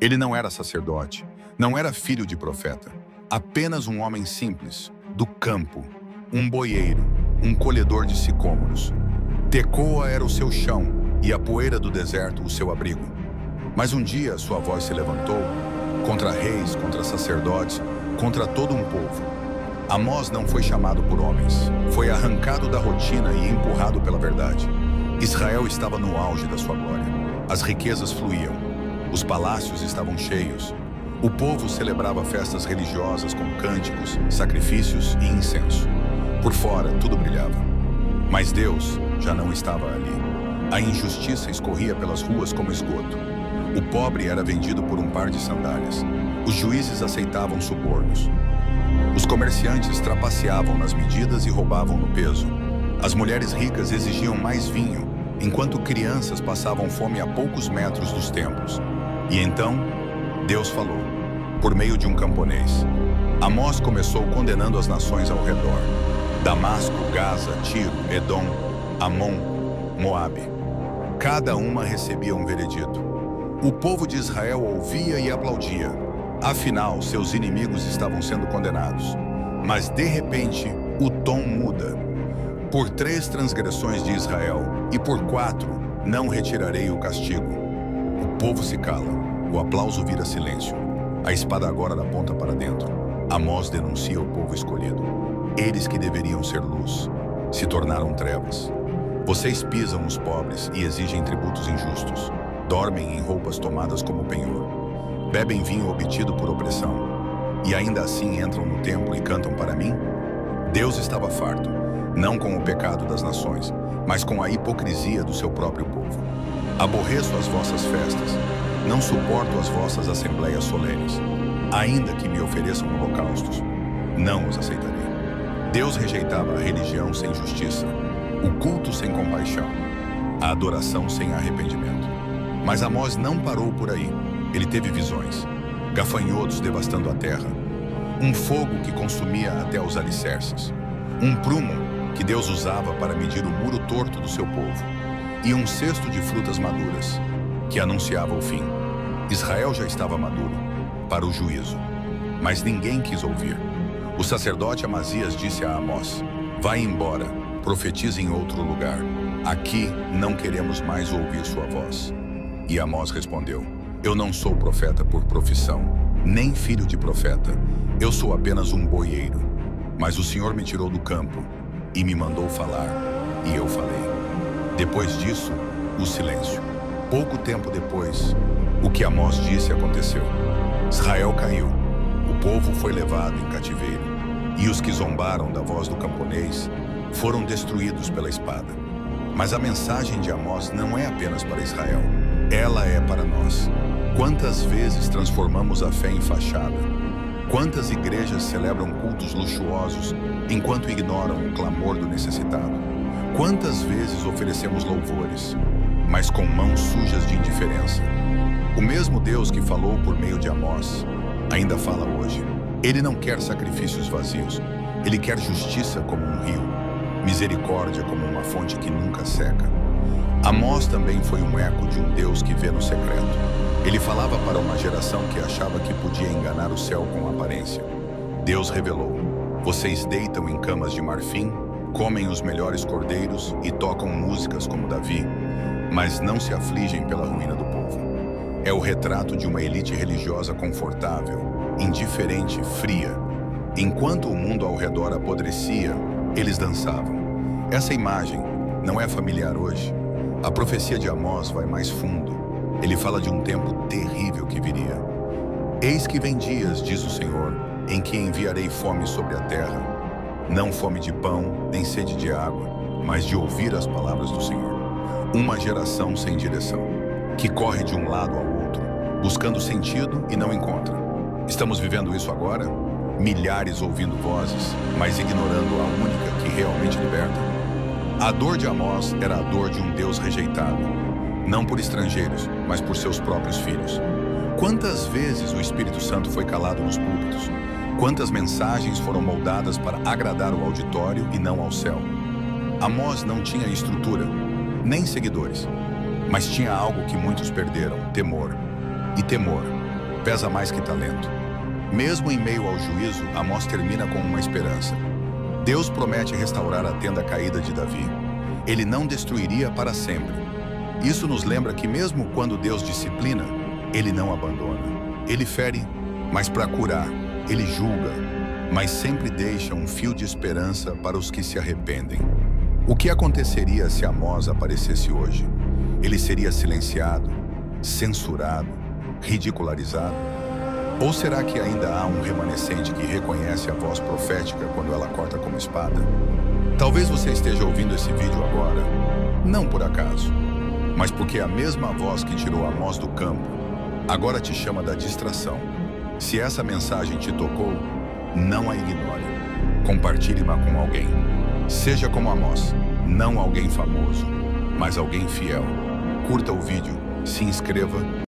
Ele não era sacerdote, não era filho de profeta, apenas um homem simples, do campo, um boieiro, um colhedor de sicômoros. Tecoa era o seu chão e a poeira do deserto o seu abrigo. Mas um dia sua voz se levantou contra reis, contra sacerdotes, contra todo um povo. Amós não foi chamado por homens, foi arrancado da rotina e empurrado pela verdade. Israel estava no auge da sua glória. As riquezas fluíam, os palácios estavam cheios. O povo celebrava festas religiosas com cânticos, sacrifícios e incenso. Por fora, tudo brilhava. Mas Deus já não estava ali. A injustiça escorria pelas ruas como esgoto. O pobre era vendido por um par de sandálias. Os juízes aceitavam subornos. Os comerciantes trapaceavam nas medidas e roubavam no peso. As mulheres ricas exigiam mais vinho, enquanto crianças passavam fome a poucos metros dos templos. E então, Deus falou, por meio de um camponês. Amós começou condenando as nações ao redor. Damasco, Gaza, Tiro, Edom, Amon, Moabe. Cada uma recebia um veredito. O povo de Israel ouvia e aplaudia. Afinal, seus inimigos estavam sendo condenados. Mas, de repente, o tom muda. Por 3 transgressões de Israel e por 4, não retirarei o castigo. O povo se cala. O aplauso vira silêncio. A espada agora aponta para dentro. Amós denuncia o povo escolhido. Eles que deveriam ser luz, se tornaram trevas. Vocês pisam os pobres e exigem tributos injustos. Dormem em roupas tomadas como penhor. Bebem vinho obtido por opressão. E ainda assim entram no templo e cantam para mim? Deus estava farto, não com o pecado das nações, mas com a hipocrisia do seu próprio povo. Aborreço as vossas festas, não suporto as vossas assembleias solenes. Ainda que me ofereçam holocaustos, não os aceitarei. Deus rejeitava a religião sem justiça, o culto sem compaixão, a adoração sem arrependimento. Mas Amós não parou por aí. Ele teve visões, gafanhotos devastando a terra, um fogo que consumia até os alicerces, um prumo que Deus usava para medir o muro torto do seu povo, e um cesto de frutas maduras, que anunciava o fim. Israel já estava maduro para o juízo, mas ninguém quis ouvir. O sacerdote Amazias disse a Amós, vai embora, profetize em outro lugar. Aqui não queremos mais ouvir sua voz. E Amós respondeu, eu não sou profeta por profissão, nem filho de profeta. Eu sou apenas um boieiro. Mas o Senhor me tirou do campo e me mandou falar, e eu falei. Depois disso, o silêncio. Pouco tempo depois, o que Amós disse aconteceu. Israel caiu, o povo foi levado em cativeiro, e os que zombaram da voz do camponês foram destruídos pela espada. Mas a mensagem de Amós não é apenas para Israel, ela é para nós. Quantas vezes transformamos a fé em fachada? Quantas igrejas celebram cultos luxuosos enquanto ignoram o clamor do necessitado? Quantas vezes oferecemos louvores, mas com mãos sujas de indiferença? O mesmo Deus que falou por meio de Amós ainda fala hoje. Ele não quer sacrifícios vazios. Ele quer justiça como um rio, misericórdia como uma fonte que nunca seca. Amós também foi um eco de um Deus que vê no secreto. Ele falava para uma geração que achava que podia enganar o céu com aparência. Deus revelou, vocês deitam em camas de marfim, comem os melhores cordeiros e tocam músicas como Davi, mas não se afligem pela ruína do povo. É o retrato de uma elite religiosa confortável, indiferente, fria. Enquanto o mundo ao redor apodrecia, eles dançavam. Essa imagem não é familiar hoje. A profecia de Amós vai mais fundo. Ele fala de um tempo terrível que viria. Eis que vem dias, diz o Senhor, em que enviarei fome sobre a terra. Não fome de pão, nem sede de água, mas de ouvir as palavras do Senhor. Uma geração sem direção, que corre de um lado ao outro, buscando sentido e não encontra. Estamos vivendo isso agora? Milhares ouvindo vozes, mas ignorando a única que realmente liberta. A dor de Amós era a dor de um Deus rejeitado, não por estrangeiros, mas por seus próprios filhos. Quantas vezes o Espírito Santo foi calado nos púlpitos? Quantas mensagens foram moldadas para agradar o auditório e não ao céu? Amós não tinha estrutura, nem seguidores, mas tinha algo que muitos perderam, temor. E temor pesa mais que talento. Mesmo em meio ao juízo, Amós termina com uma esperança. Deus promete restaurar a tenda caída de Davi. Ele não destruiria para sempre. Isso nos lembra que mesmo quando Deus disciplina, Ele não abandona. Ele fere, mas para curar. Ele julga, mas sempre deixa um fio de esperança para os que se arrependem. O que aconteceria se Amós aparecesse hoje? Ele seria silenciado, censurado, ridicularizado? Ou será que ainda há um remanescente que reconhece a voz profética quando ela corta como espada? Talvez você esteja ouvindo esse vídeo agora, não por acaso, mas porque a mesma voz que tirou Amós do campo agora te chama da distração. Se essa mensagem te tocou, não a ignore. Compartilhe-a com alguém. Seja como Amós, não alguém famoso, mas alguém fiel. Curta o vídeo, se inscreva